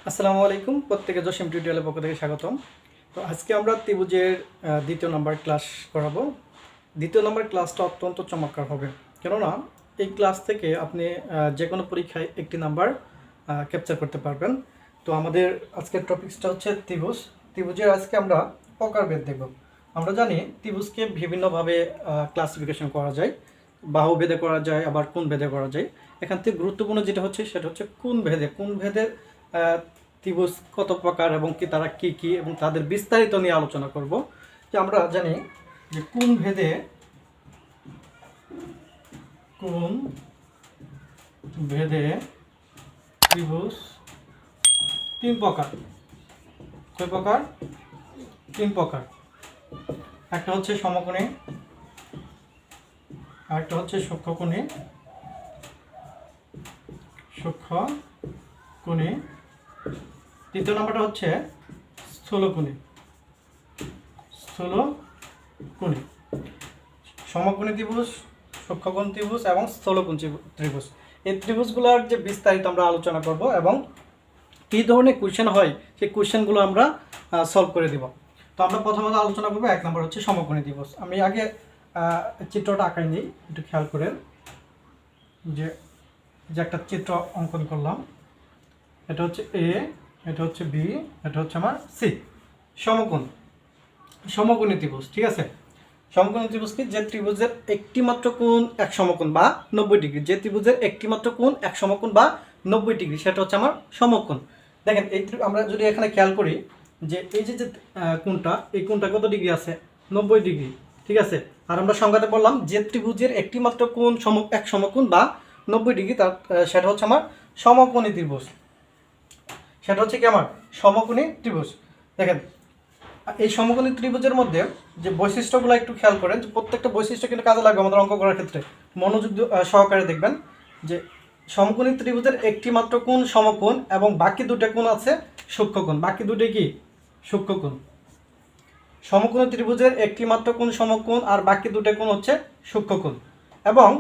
আসসালামু আলাইকুম, প্রত্যেকে জসিম টিউটোরিয়ালের পক্ষ থেকে স্বাগতম। তো আজকে আমরা ত্রিভুজের দ্বিতীয় নম্বর ক্লাস করাবো। দ্বিতীয় নম্বর ক্লাসটা অত্যন্ত চমৎকার হবে, কেননা এই ক্লাস থেকে আপনি যে কোনো পরীক্ষায় একটি নাম্বার ক্যাপচার করতে পারবেন। তো আমাদের আজকের টপিকসটা হচ্ছে ত্রিভুজ। ত্রিভুজের আজকে আমরা প্রকারভেদ দেখব। আমরা জানি ত্রিভুজকে বিভিন্নভাবে ক্লাসিফিকেশন করা যায়, বাহু ভেদে করা যায়, আবার কোণ ভেদে করা যায়। এখান থেকে গুরুত্বপূর্ণ যেটা হচ্ছে সেটা হচ্ছে কোণ ভেদের ত্রিভুজ কত প্রকার এবং কি তারা কি কি এবং তাদের বিস্তারিত নিয়ে আলোচনা করব। যে আমরা জানি যে কোণ ভেদে ত্রিভুজ তিন প্রকার। কয় প্রকার? তিন প্রকার। একটা হচ্ছে সমকোণী, আরেকটা হচ্ছে সূক্ষ্মকোণী, তৃতীয় নম্বরটা হচ্ছে স্থূলকোণী। সমকোণী ত্রিভুজ, সূক্ষ্মকোণ ত্রিভুজ এবং স্থূলকোণ ত্রিভুজ। এই ত্রিভুজগুলোর যে বিস্তারিত আমরা আলোচনা করব এবং কী ধরনের কোয়েশ্চেন হয় সেই কোয়েশ্চেনগুলো আমরা সলভ করে দেব। তো আমরা প্রথমত আলোচনা করবো এক নম্বর হচ্ছে সমকোণী ত্রিভুজ। আমি আগে চিত্রটা আঁকাই নিই, একটু খেয়াল করেন। যে একটা চিত্র অঙ্কন করলাম, এটা হচ্ছে এ, এটা হচ্ছে বি, এটা হচ্ছে আমার সি। সমকোণী ত্রিভুজ, ঠিক আছে। সমকোণী ত্রিভুজ কি? যে ত্রিভুজের একটি মাত্র কোণ এক সমকোণ বা 90 ডিগ্রি। যে ত্রিভুজের একটি মাত্র কোণ এক সমকোণ বা 90 ডিগ্রি, সেটা হচ্ছে আমার সমকোণ। দেখেন এই আমরা যদি এখানে খেয়াল করি যে এই যে কোণটা, এই কোণটা কত ডিগ্রি আছে? 90 ডিগ্রি, ঠিক আছে। আর আমরা সংজ্ঞাতে বললাম যে ত্রিভুজের একটি মাত্র কোণ এক সমকোণ বা 90 ডিগ্রি, তার সেটা হচ্ছে আমার সমকোণী ত্রিভুজ। সেটা হচ্ছে কি আমার সমকোণী ত্রিভুজ। দেখেন এই সমকোণী ত্রিভুজের মধ্যে যে বৈশিষ্ট্যগুলো একটু খেয়াল করেন, যে প্রত্যেকটা বৈশিষ্ট্য কিন্তু কাজে লাগবে আমাদের অঙ্ক করার ক্ষেত্রে। মনোযোগ সহকারে দেখবেন যে সমকোণী ত্রিভুজের একটি মাত্র কোণ সমকোণ এবং বাকি দুটো কোণ আছে সূক্ষ্মকোণ। বাকি দুটো কি? সূক্ষ্মকোণ। সমকোণী ত্রিভুজের একটি মাত্র কোণ সমকোণ আর বাকি দুটো কোণ হচ্ছে সূক্ষ্মকোণ। এবং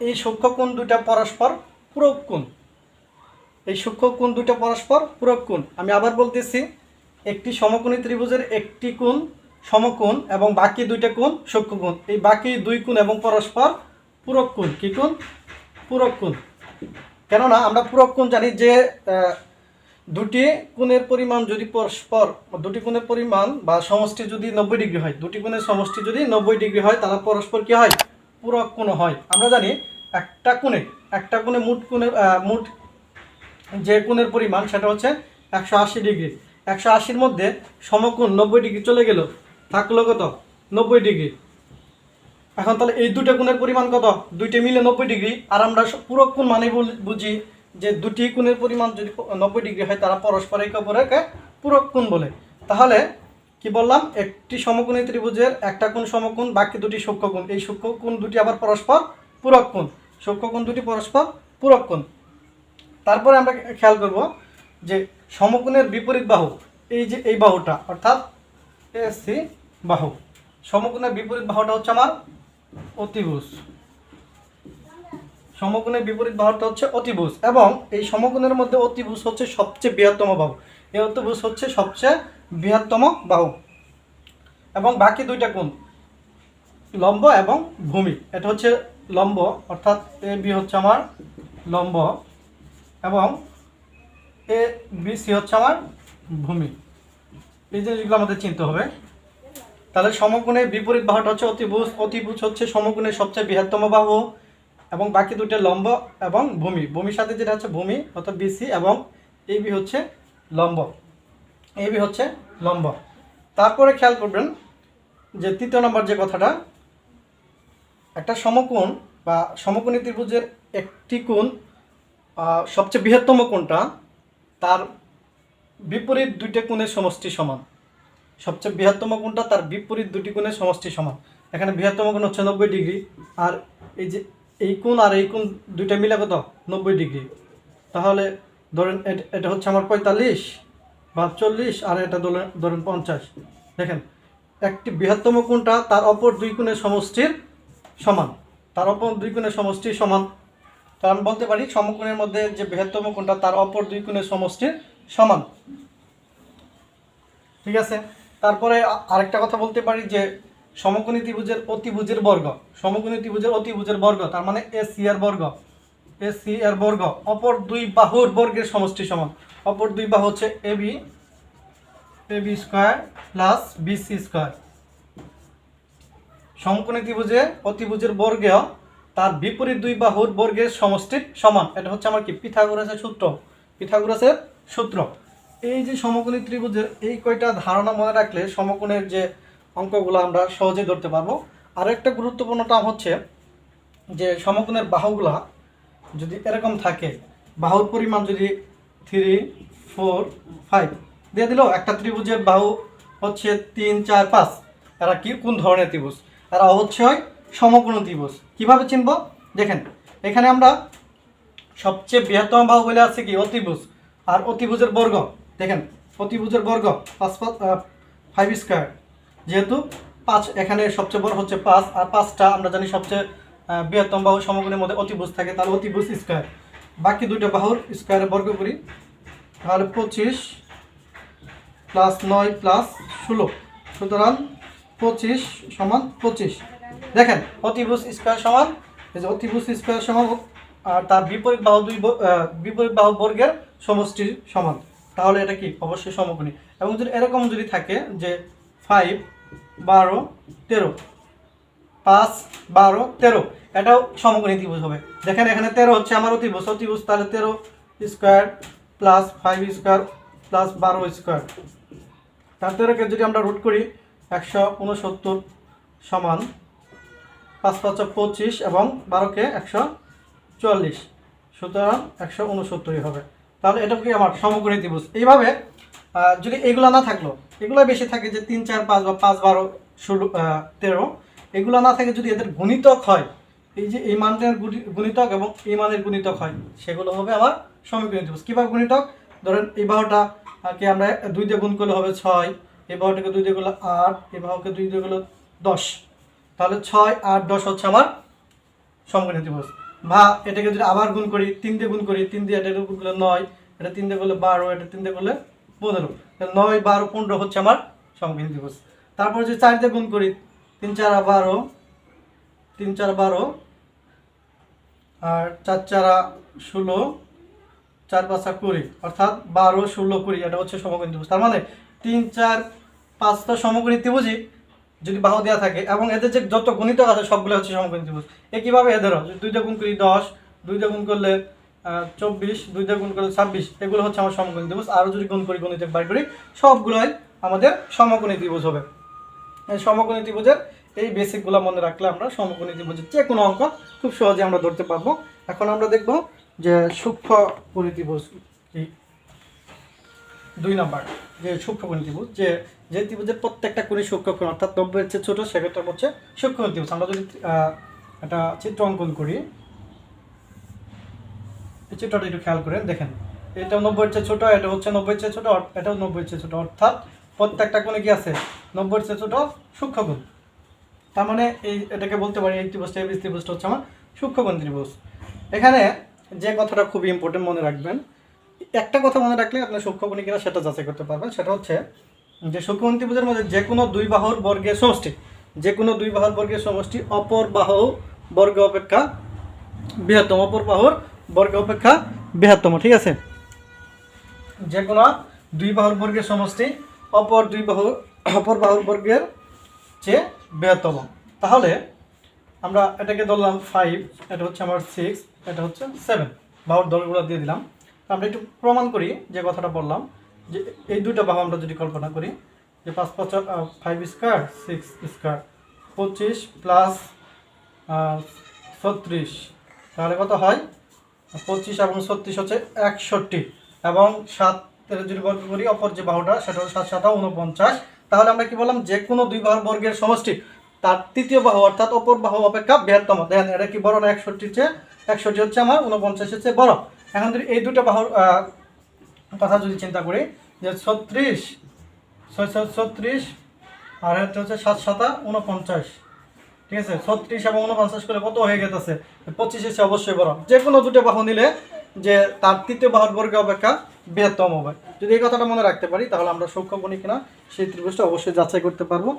এই সূক্ষ্মকোণ দুটা পরস্পর পূরক কোণ। এই সূক্ষ্মকোণ দুটো পরস্পর পূরক কোণ। আমি আবার বলতেছি, একটি সমকোণী ত্রিভুজের একটি কোণ সমকোণ এবং বাকি দুইটা কোণ সূক্ষ্মকোণ। এই বাকি দুই কোণ এবং পরস্পর পূরক কোণ। কি কোণ? পূরক কোণ। কেননা আমরা পূরক কোণ জানি যে দুটি কোণের পরিমাণ যদি পরস্পর, দুটি কোণের পরিমাণ বা সমষ্টি যদি 90 ডিগ্রি হয়, দুটি কোণের সমষ্টি যদি 90 ডিগ্রি হয়, তাহলে পরস্পর কি হয়? পূরক কোণ হয়। আমরা জানি একটা কোণে মোট যে কোণের পরিমাণ সেটা হচ্ছে 180 ডিগ্রি। 180-র মধ্যে সমকোণ 90 ডিগ্রি চলে গেল, থাকলো কত? 90 ডিগ্রি। এখন তাহলে এই দুটো কোণের পরিমাণ কত? দুইটা মিলে 90 ডিগ্রি। আর আমরা পূরক কোণ মানে বুঝি যে দুটি কোণের পরিমাণ যদি 90 ডিগ্রি হয়, তারা পরস্পর একে অপরকে পূরক কোণ বলে। তাহলে কি বললাম? একটি সমকোণী ত্রিভুজের একটা কোণ সমকোণ, বাকি দুটি সূক্ষ্মকোণ। এই সূক্ষ্মকোণ দুটি আবার পরস্পর পূরক কোণ। সূক্ষ্মকোণ দুটি পরস্পর পূরক কোণ। তারপরে আমরা খেয়াল করব যে সমকোণের বিপরীত বাহু, এই যে এই বাহুটা, অর্থাৎ এসি বাহু। সমকোণের বিপরীত বাহুটা হচ্ছে আমার অতিভুজ। সমকোণের বিপরীত বাহুটা হচ্ছে অতিভুজ। এবং এই সমকোণের মধ্যে অতিভুজ হচ্ছে সবচেয়ে বৃহত্তম বাহু। এই অতিভুজ হচ্ছে সবচেয়ে বৃহত্তম বাহু। এবং বাকি দুইটা কোণ লম্ব এবং ভূমি। এটা হচ্ছে লম্ব, অর্থাৎ এ বি হচ্ছে আমার লম্ব এবং এ বি সি হচ্ছে আমার ভূমি। এই জিনিসগুলো আমাদের চিনতে হবে। তাহলে সমকোণের বিপরীত বাহুটা হচ্ছে অতিভুজ। অতিভুজ হচ্ছে সমকোণের সবচেয়ে বৃহত্তম বাহু এবং বাকি দুটো লম্ব এবং ভূমি। ভূমির সাথে যেটা হচ্ছে ভূমি, অর্থাৎ বিসি, এবং এই বি হচ্ছে লম্ব। এই বি হচ্ছে লম্ব। তারপরে খেয়াল করবেন যে তৃতীয় নম্বর যে কথাটা, একটা সমকোণ বা সমকোণী ত্রিভুজের একটি কোণ সবচেয়ে বৃহত্তম কোণটা, তার বিপরীত দুইটা কোণের সমষ্টি সমান। সবচেয়ে বৃহত্তম কোণটা তার বিপরীত দুটি কোণের সমষ্টি সমান। এখানে বৃহত্তম কোণ হচ্ছে 90 ডিগ্রি, আর এই যে এই কোণ আর এই কোণ দুইটা মিলে কত? 90 ডিগ্রি। তাহলে ধরেন এটা হচ্ছে আমার 45 বা 40, আর এটা ধরেন 50। দেখেন একটি বৃহত্তম কোণটা তার অপর দুই কোণের সমষ্টির সমান। তার অপর দুই কোণের সমষ্টি সমান। তো আমি বলতে পারি সমকোণের মধ্যে যে বৃহত্তম কোণটা তার অপর দুই কোণের সমষ্টির সমান। ঠিক আছে, তারপরে আরেকটা কথা বলতে পারি যে সমকোণী ত্রিভুজের অতিভুজের বর্গ, সমকোণী ত্রিভুজের অতিভুজের বর্গ তার মানে এসি এর বর্গ, এসি এর বর্গ অপর দুই বাহুর বর্গের সমষ্টি সমান। অপর দুই বাহু হচ্ছে AB square plus BC square. সমকোণী ত্রিভুজে অতিভুজের বর্গেও তার বিপরীত দুই বাহুর বর্গের সমষ্টির সমান। এটা হচ্ছে আমার কি পিথাগোরাসের সূত্র, পিথাগোরাসের সূত্র। এই যে সমকোণী ত্রিভুজের এই কয়টা ধারণা মনে রাখলে সমকোণের যে অঙ্কগুলো আমরা সহজেই ধরতে পারবো। আর একটা গুরুত্বপূর্ণ টার্ম হচ্ছে যে সমকোণের বাহুগুলা যদি এরকম থাকে, বাহুর পরিমাণ যদি 3, 4, 5 দিয়ে দিল, একটা ত্রিভুজের বাহু হচ্ছে 3, 4, 5, এরা কি কোন ধরনের ত্রিভুজ? এরা অবশ্যই সমকোণ ত্রিভুজ। কিভাবে চিনব? দেখেন এখানে আমরা সবচেয়ে বৃহত্তম বাহু বলে আছে কি অতিভুজ, আর অতিভুজের বর্গ দেখেন, অতিভুজের বর্গ 5 স্কয়ার, যেহেতু 5 এখানে সবচেয়ে বড় হচ্ছে 5, আর 5টা আমরা জানি সবচেয়ে বৃহত্তম বাহু সমকোণের মধ্যে অতিভুজ থাকে, তাহলে অতিভুজ স্কয়ার। বাকি দুইটা বাহুর স্কয়ারে বর্গ করি, তাহলে 25 প্লাস 9 প্লাস 16, সুতরাং 25 সমান 25। দেখেন অতিভুজ স্কয়ার সমান, এই যে অতিভুজ স্কয়ার সমান আর তার বিপরীত বাহু বিপরীত বাহু বর্গের সমষ্টির সমান, তাহলে এটা কি অবশ্যই সমকোণী। এবং যদি এরকম যদি থাকে যে 5, 12, 13, 5, 12, 13, এটাও সমকোণী ত্রিভুজ হবে। দেখেন এখানে 13 হচ্ছে আমার অতিভুজ, তাহলে 13 square plus 5 square plus 12 square. তার 13কে যদি আমরা রুট করি 169 সমান 5 5 25 এবং 12কে 144, সুতরাং 169 হবে। তাহলে এটা কি আমার সমকোণী ত্রিভুজ। এইভাবে যদি এগুলো না থাকলো, এগুলো বেশি থাকে যে 3, 4, 5 বা 5, 12, 16, 13, এগুলো না থাকে, যদি এদের গুণিতক হয়, এই যে এই মানটার গুণিতক এবং এই মানের গুণিতক হয়, সেগুলো হবে আমার সমকোণী ত্রিভুজ। কীভাবে গুণিতক? ধরেন এই বাহুটাকে আমরা 2 দিয়ে গুণ করলে হবে 6, এই বাহুটাকে 2 দিয়ে করলে 8, এই বাহুকে 2 দিয়ে করলে 10, তাহলে 6, 8, 10 হচ্ছে আমার সমকোণী ত্রিভুজ। বা এটাকে যদি আবার গুণ করি, 3 দিয়ে গুণ করি, 3 দিয়ে এটা গুণ করলে 9, এটা 3 দিয়ে করলে 12, এটা 3 দিয়ে করলে 15, 9, 12, 15 হচ্ছে আমার সমকোণী ত্রিভুজ। তারপর যদি 4 দিয়ে গুণ করি, 3, 4, 12, 3, 4, 12, আর 4, 4, 16, 4, 5, 20, অর্থাৎ 12, 16, 20, এটা হচ্ছে সমকোণী ত্রিভুজ। তার মানে 3, 4, 5 তো সমকোণী ত্রিভুজই যদি বাহু দেওয়া থাকে, এবং এদের যে যত গুণিতক আছে সবগুলো হচ্ছে সমকোণী ত্রিভুজ। একইভাবে এদেরও 2 দিয়ে গুণ করি 10, 2 দিয়ে গুণ করলে 24, 2 দিয়ে গুণ করলে 26, এগুলো হচ্ছে আমার সমকোণী ত্রিভুজ। আরও যদি গুণ করি, গণিতক বাই করি, সবগুলোই আমাদের সমকোণী ত্রিভুজ হবে। এই সমকোণী ত্রিভুজের এই বেসিকগুলো মনে রাখলে আমরা সমকোণী ত্রিভুজের যে কোনো অঙ্ক খুব সহজে আমরা ধরতে পারবো। এখন আমরা দেখব যে সূক্ষ্মকোণী ত্রিভুজ কি, 2 নাম্বার যে সূক্ষ্মকোণী ত্রিভুজ, যে ত্রিভুজের প্রত্যেকটা কোণই সূক্ষ্মকোণ, অর্থাৎ 90-এর চেয়ে ছোটো, সেক্ষেত্রে হচ্ছে সূক্ষ্মকোণী ত্রিভুজ। আমরা যদি একটা চিত্র অঙ্কন করি, এই চিত্রটা একটু খেয়াল করে দেখেন, এটা 90-এর চেয়ে ছোটো, এটা হচ্ছে 90-এর চেয়ে ছোটো, এটাও 90-এর চেয়ে ছোটো, অর্থাৎ প্রত্যেকটা কোণে কি আছে 90-এর চেয়ে ছোটো সূক্ষ্মকোণ। তার মানে এটাকে বলতে পারি এই ত্রিভুজটা, এই ত্রিভুজটা হচ্ছে আমার সূক্ষ্মকোণ ত্রিভুজ। এখানে যে কথাটা খুবই ইম্পর্টেন্ট মনে রাখবেন, একটা কথা মনে রাখলে আপনার সূক্ষ্মকোণী কিনা সেটা যাচাই করতে পারবেন। সেটা হচ্ছে যে সূক্ষ্মকোণ ত্রিভুজের মধ্যে যে কোনো 2 বাহুর বর্গের সমষ্টি, যে কোনো 2 বাহুর বর্গের সমষ্টি অপর বাহু বর্গ অপেক্ষা বৃহত্তম, অপর বাহুর বর্গ অপেক্ষা বৃহত্তম। ঠিক আছে, যে কোনো 2 বাহুর বর্গের সমষ্টি অপর বাহুর বর্গের চেয়ে বৃহত্তম। তাহলে আমরা এটাকে ধরলাম 5, এটা হচ্ছে আমার 6, এটা হচ্ছে 7, বাহুর দলগুলো দিয়ে দিলাম। আমরা একটু প্রমাণ করি যে কথাটা বললাম, যে এই দুইটা বাহু আমরা যদি কল্পনা করি যে 5 5 স্কয়ার 6 স্কয়ার 25 প্লাস 36, তাহলে কত হয় 25 এবং 36 হচ্ছে 61, এবং 7 যদি বর্গ করি অপর যে বাহুটা, সেটা হচ্ছে 7 7 49। তাহলে আমরা কি বললাম, যে কোনো 2 বাহুর বর্গের সমষ্টি তার তৃতীয় বাহু অর্থাৎ অপর বাহু অপেক্ষা বৃহত্তম। দেখেন এটা কি বড় না 61-এর চেয়ে? 61 হচ্ছে আমার 49-এর চেয়ে বড়। এখন যদি এই দুটো বাহুর কথা যদি চিন্তা করি, যে 36 6 36 আর এটা হচ্ছে 7 7 49, ঠিক আছে 36 এবং 49 করে কত হয়ে গেছে 25 এসে অবশ্যই বড়। যে কোনো দুটো বাহু নিলে যে তার তৃতীয় বাহুর বর্গ অপেক্ষা বৃহত্তম হবে। যদি এই কথাটা মনে রাখতে পারি তাহলে আমরা সূক্ষ্মকোণী কিনা সেই ত্রিভুজটা অবশ্যই যাচাই করতে পারবো।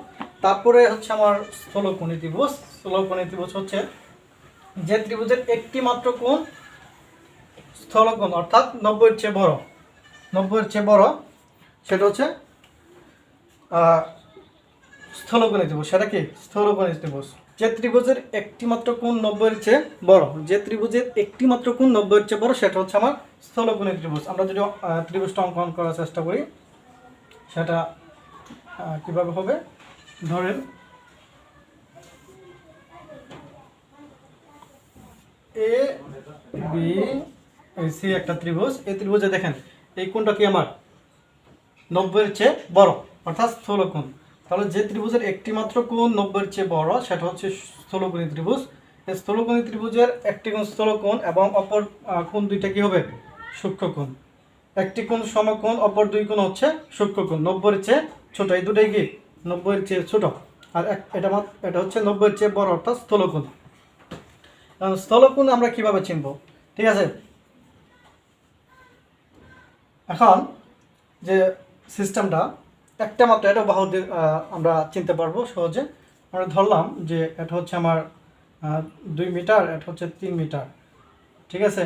তারপরে হচ্ছে আমার স্থূলকোণী ত্রিভুজ। স্থূলকোণী ত্রিভুজ হচ্ছে যে ত্রিভুজের একটি মাত্র কোণ স্থূলকোণ অর্থাৎ 90 এর চেয়ে বড়, 90 এর চেয়ে বড়, সেটা হচ্ছে স্থূলকোণী ত্রিভুজ। সেটা কি স্থূলকোণী ত্রিভুজ। যে ত্রিভুজের একটি মাত্র কোণ 90 এর চেয়ে বড়, যে ত্রিভুজের একটি মাত্র কোণ 90 এর চেয়ে বড় সেটা হচ্ছে আমার স্থূলকোণী ত্রিভুজ। আমরা যদি ত্রিভুজটা অঙ্কন করার চেষ্টা করি সেটা কিভাবে হবে, ধরেন এ বি সি একটা ত্রিভুজ। এই ত্রিভুজে দেখেন এই কোণটা কি আমার 90 এর চেয়ে বড় অর্থাৎ স্থূলকোণ। তাহলে যে ত্রিভুজের একটি মাত্র কোণ 90 এর চেয়ে বড় সেটা হচ্ছে স্থূলকোণী ত্রিভুজ। এই স্থূলকোণী ত্রিভুজের একটি কোণ স্থূলকোণ এবং অপর কোণ দুইটা কি হবে সূক্ষ্মকোণ। একটি কোণ সমকোণ, অপর দুই কোণ হচ্ছে সূক্ষ্মকোণ। 90 এর চেয়ে ছোট, এই দুটাই কি 90 এর চেয়ে ছোট, আর এটা হচ্ছে 90 এর চেয়ে বড় অর্থাৎ স্থূলকোণ। স্থূলকোণ আমরা কিভাবে চিনব, ঠিক আছে। এখন যে সিস্টেমটা একটা মাত্র এটা বাহু দিয়ে আমরা চিনতে পারবো সহজে। আমরা ধরলাম যে এটা হচ্ছে আমার 2 মিটার, এটা হচ্ছে 3 মিটার, ঠিক আছে,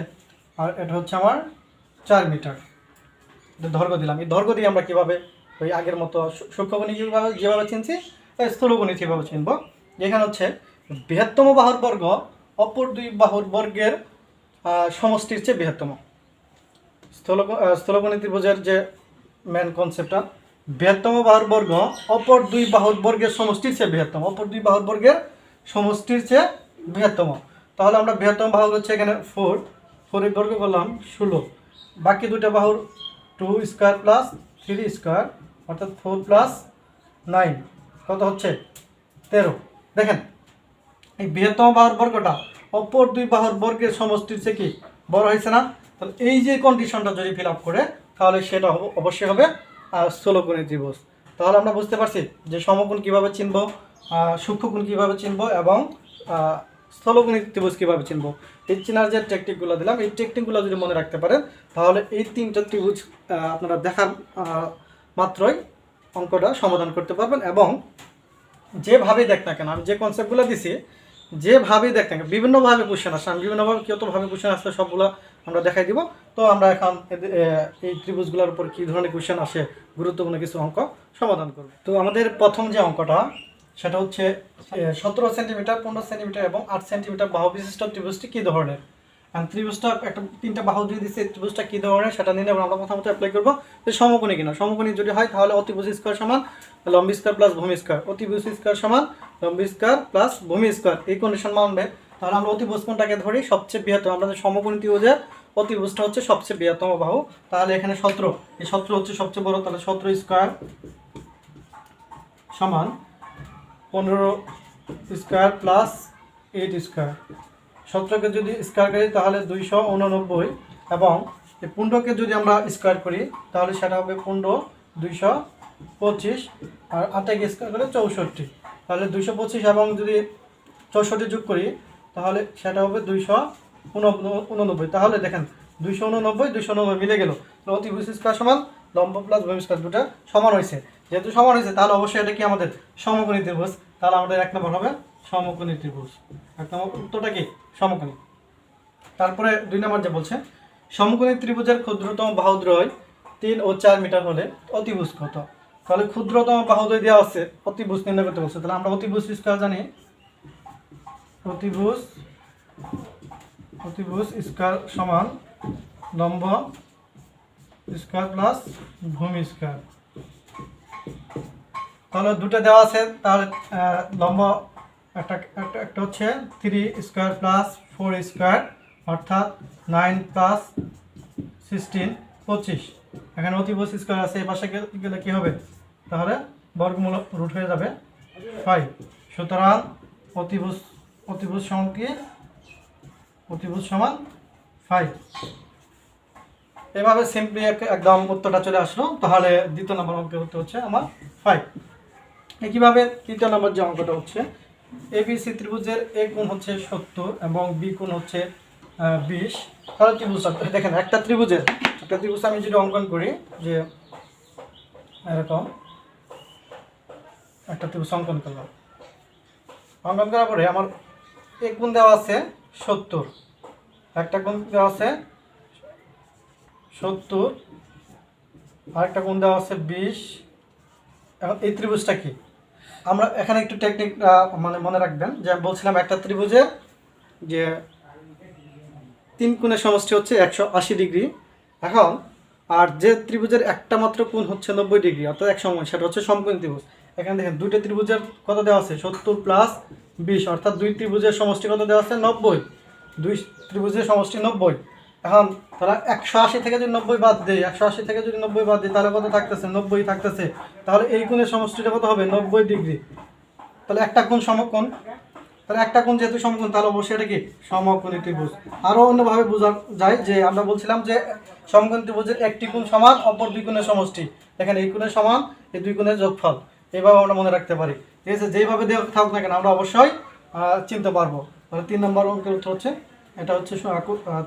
আর এটা হচ্ছে আমার 4 মিটার। এটা দৈর্ঘ্য দিলাম। এই দৈর্ঘ্য দিয়ে আমরা কীভাবে ওই আগের মতো সূক্ষ্মকোণী যেভাবে চিনছি স্থূলকোণী কীভাবে চিনব। এখানে হচ্ছে বৃহত্তম বাহুর বর্গ অপর দুই বাহুর বর্গের সমষ্টির চেয়ে বৃহত্তম। স্থূলকোণী ত্রিভুজের যে মেন কনসেপ্টটা, বৃহত্তম বাহুর বর্গ অপর দুই বাহুর বর্গের সমষ্টির চেয়ে বৃহত্তম, অপর দুই বাহুর বর্গের সমষ্টির চেয়ে বৃহত্তম। তাহলে আমরা বৃহত্তম বাহু হচ্ছে এখানে 4 এর বর্গ করলাম 16, বাকি দুইটা বাহুর 2 স্কোয়ার প্লাস 3 স্কোয়ার অর্থাৎ 4 প্লাস 9 কত হচ্ছে 13। দেখেন এই বৃহত্তম বাহুর বর্গটা অপর দুই বাহুর বর্গের সমষ্টির চেয়ে কি বড় হয়েছে না। তাহলে এই যে কন্ডিশনটা যদি ফিল আপ করে তাহলে সেটা অবশ্যই হবে স্থূলকোণী ত্রিভুজ। তাহলে আমরা বুঝতে পারছি যে সমকোণ কীভাবে চিনব, সূক্ষ্মকোণ কীভাবে চিনব এবং স্থূলকোণী ত্রিভুজ কীভাবে চিনব। এই চেনার যে টেকনিকগুলো দিলাম এই টেকনিকগুলো যদি মনে রাখতে পারেন তাহলে এই তিনটা ত্রিভুজ আপনারা দেখার মাত্রই অঙ্কটা সমাধান করতে পারবেন। এবং যেভাবেই দেখ না কেন আমি যে কনসেপ্টগুলো দিছি যেভাবেই দেখ না কেন বিভিন্নভাবে কোশ্চেন আসে, আমি বিভিন্নভাবে কতভাবে কোশ্চেন আসলে সবগুলো আমরা দেখাই দিব। তো আমরা এখন এই ত্রিভুজগুলোর উপর কী ধরনের কোশ্চেন আসে গুরুত্বপূর্ণ কিছু অঙ্ক সমাধান করব। তো আমাদের প্রথম যে অঙ্কটা সেটা হচ্ছে 17 সেন্টিমিটার, 15 সেন্টিমিটার এবং 8 সেন্টিমিটার বাহু বিশিষ্ট ত্রিভুজটি কী ধরনের। ত্রিভুজটা একটা 3টা বাহু দিয়ে দিচ্ছে, ত্রিভুজটা কী ধরনের সেটা নিয়ে আমরা প্রথমত অ্যাপ্লাই করবো যে সমকোণী কিনা। সমকোণী যদি হয় তাহলে অতিভুজ স্কোয়ার সমান লম্ব স্কোয়ার প্লাস ভূমি স্কোয়ার, অতিভুজ স্কোয়ার সমান লম্ব স্কোয়ার প্লাস ভূমি স্কোয়ার, এই কন্ডিশন মানবে। তাহলে আমরা অতিভুজ কোণটাকে ধরি সবচেয়ে বৃহত্তম, আমরা সমকোণী ত্রিভুজের অতিভুজটা হচ্ছে সবচেয়ে বৃহত্তম বাহু। তাহলে এখানে 17, এই 17 হচ্ছে সবচেয়ে বড়, তাহলে 17 স্কোয়ার সমান 15 স্কোয়ার প্লাস 8 স্কোয়ার। 17কে যদি স্কোয়ার করি তাহলে 289 এবং এই 15কে যদি আমরা স্কোয়ার করি তাহলে সেটা হবে 15 225 আর 8কে স্কোয়ার করে 64, তাহলে 225 এবং যদি 64 যোগ করি তাহলে সেটা হবে 289। তাহলে দেখেন 289 মিলে গেল। অতিভুজ স্কোয়ার সমান লম্ব প্লাস ভূমি স্কোয়ার দুটো সমান হয়েছে। যেহেতু সমান হয়েছে তাহলে অবশ্যই এটা কি আমাদের সমকোণী ত্রিভুজ। তাহলে আমাদের 1 নম্বর হবে সমকোণী ত্রিভুজ। 1 নম্বর উত্তরটা কি সমকোণী। তারপরে 2 নম্বর যে বলছে সমকোণী ত্রিভুজের ক্ষুদ্রতম বাহুদ্বয় 3 ও 4 মিটার হলে অতিভুজ কত। তাহলে ক্ষুদ্রতম বাহুদ্বয় দেওয়া আছে, অতিভুজ নির্ণয় করতে বলছে। তাহলে আমরা অতিভুজ স্কোয়ার জানি, অতিভুজ স্কোয়ার সমান লম্ব স্কোয়ার প্লাস ভূমি স্কোয়ার। তাহলে দুটো দেওয়া আছে, তাহলে লম্ব একটা হচ্ছে 3 স্কোয়ার প্লাস 4 স্কোয়ার অর্থাৎ 9 প্লাস 16 25। এখানে অতিভুজ স্কোয়ার আছে, এই পাশে গেলে কী হবে তাহলে বর্গমূল রুট হয়ে যাবে 5। সুতরাং অতিভুজ সমান কি, অতিভুজ সমান 5। এভাবে সিম্পলি একদম উত্তরটা চলে আসলো। তাহলে দ্বিতীয় নম্বর অঙ্কের উত্তর হচ্ছে আমার 5। একইভাবে তৃতীয় নম্বর যে অঙ্কটা হচ্ছে এবিসি ত্রিভুজের এ কোণ হচ্ছে 70 এবং বি কোণ হচ্ছে 20। তাহলে ত্রিভুজটা দেখেন, একটা ত্রিভুজ আমি যদি অঙ্কন করি যে এরকম একটা ত্রিভুজ অঙ্কন করলাম, অঙ্কন করার পরে আমার এক কোণ দেওয়া আছে 70, একটা কোণ দেওয়া আছে 70, আরেকটা কোণ দেওয়া আছে 20। এখন এই ত্রিভুজটা কি, আমরা এখানে একটু টেকনিক মানে মনে রাখবেন যে আমি বলছিলাম একটা ত্রিভুজের যে 3 কোণের সমষ্টি হচ্ছে 180 ডিগ্রি। এখন আর যে ত্রিভুজের একটা মাত্র কোণ হচ্ছে 90 ডিগ্রি অর্থাৎ এক সময়, সেটা হচ্ছে সমকোণী ত্রিভুজ। এখানে দেখেন দুইটা ত্রিভুজের কত দেওয়া আছে 70 প্লাস 20 অর্থাৎ দুই ত্রিভুজের সমষ্টি কত দেওয়া আছে 90, দুই ত্রিভুজের সমষ্টি 90। এখন তাহলে 180 থেকে যদি 90 বাদ দেয়, 180 থেকে যদি 90 বাদ দিই তাহলে কত থাকতেছে 90 থাকতেছে। তাহলে এই কোণের সমষ্টিটা কত হবে 90 ডিগ্রি। তাহলে একটা কোণ সমকোণ, তাহলে একটা কোণ যেহেতু সমকোণ তাহলে অবশ্যই এটা কি সমকোণী ত্রিভুজ। আরও অন্যভাবে বোঝা যায় যে আমরা বলছিলাম যে সমকোণী ত্রিভুজের একটি কোণ সমান অপর দুই কোণের সমষ্টি, এখানে এই কোণের সমান এই দুই কোণের যোগফল, এইভাবে আমরা মনে রাখতে পারি। ঠিক আছে, যেইভাবে দেওয়া থাকুক না কেন আমরা অবশ্যই চিনতে পারবো। তাহলে 3 নম্বর অঙ্কের উত্তর হচ্ছে এটা হচ্ছে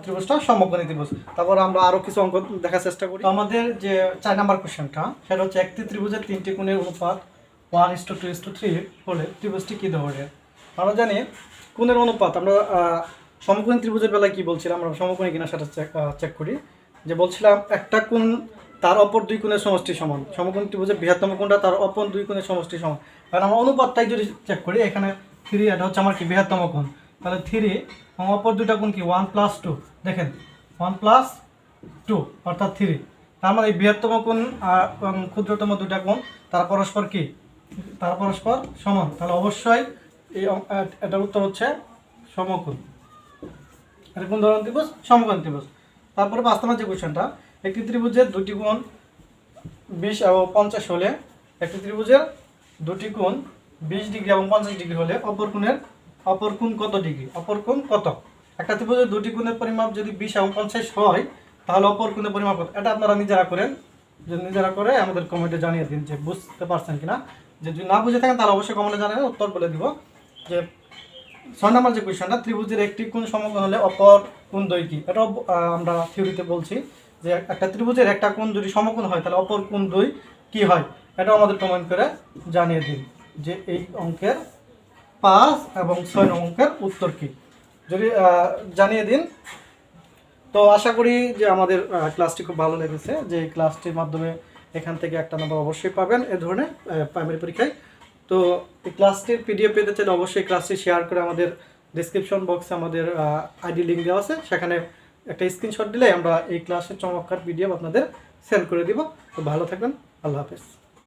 ত্রিভুজটা সমকোণী ত্রিভুজ। তারপর আমরা আরও কিছু অঙ্ক দেখার চেষ্টা করি। আমাদের যে 4 নম্বর কোশ্চেনটা সেটা হচ্ছে একটি ত্রিভুজের 3টি কোণের অনুপাত 1:2:3 হলে ত্রিভুজটি কী ধরনের। আমরা জানি কোণের অনুপাত, আমরা সমকোণী ত্রিভুজের বেলায় কি বলছিলাম, আমরা সমকোণী কিনা সেটা চেক করি। যে বলছিলাম একটা কোণ তার অপর দুই কোণের সমষ্টি সমান, সমকোণী ত্রিভুজের বৃহত্তম কোণটা তার অপর দুই কোণের সমষ্টি সমান। কারণ আমরা অনুপাতটাই যদি চেক করি, এখানে 3 এটা হচ্ছে আমার কি বৃহত্তম কোণ, তাহলে 3 এবং অপর দুইটা কোণ কি 1+2, দেখেন 1+2 অর্থাৎ 3। তার মানে এই বৃহত্তম কোণ আর ক্ষুদ্রতম দুইটা কোণ তার পরস্পর কি, তার পরস্পর সমান। তাহলে অবশ্যই এই এটার উত্তর হচ্ছে সমকোণ। এটা কোন ধরনের ত্রিভুজ, সমকোণ ত্রিভুজ। তারপরে 5 নম্বর যে কোশ্চেনটা, একটি ত্রিভুজের দুটি কোণ 20 এবং 50 হলে, একটি ত্রিভুজের দুটি কোণ 20 ডিগ্রি এবং 50 ডিগ্রি হলে অপর কোণ কত ডিগ্রি, অপর কোণ কত। একটা ত্রিভুজের দুটি কোণের পরিমাপ যদি 20 এবং 50 হয় তাহলে অপর কোণের পরিমাপ কত। এটা আপনারা নিজেরা করেন, যদি নিজেরা করে আমাদের কমেন্টে জানিয়ে দিন যে বুঝতে পারছেন কিনা। যদি না বুঝে থাকেন তাহলে অবশ্যই কমেন্টে জানাবেন, উত্তর বলে দিব। যে 6 নম্বর যে কোয়েশ্চনটা, ত্রিভুজের একটি কোণ সমকোণ হলে অপর কোণ দ্বয় কি। এটাও আমরা থিওরিতে বলছি যে একটা ত্রিভুজের একটা কোণ যদি সমকোণ হয় তাহলে অপর কোণ দ্বয় কি হয়। এটাও আমাদের কমেন্ট করে জানিয়ে দিন যে এই অঙ্কের 5 এবং 6 অঙ্কের উত্তর কি, যদি জানিয়ে দিন। তো আশা করি যে আমাদের ক্লাসটি খুব ভালো লেগেছে, যে এই ক্লাসটির মাধ্যমে এখান থেকে একটা নম্বর অবশ্যই পাবেন এ ধরনের প্রাইমারি পরীক্ষায়। তো এই ক্লাসটির পিডিএফ পেতে চাইলে অবশ্যই ক্লাসটি শেয়ার করে আমাদের ডেসক্রিপশন বক্সে আমাদের আইডি লিঙ্ক দেওয়া আছে, সেখানে একটা স্ক্রিনশট দিলে আমরা এই ক্লাসের চমৎকার পিডিএফ আপনাদের সেন্ড করে দিব। তো ভালো থাকবেন, আল্লাহ হাফেজ।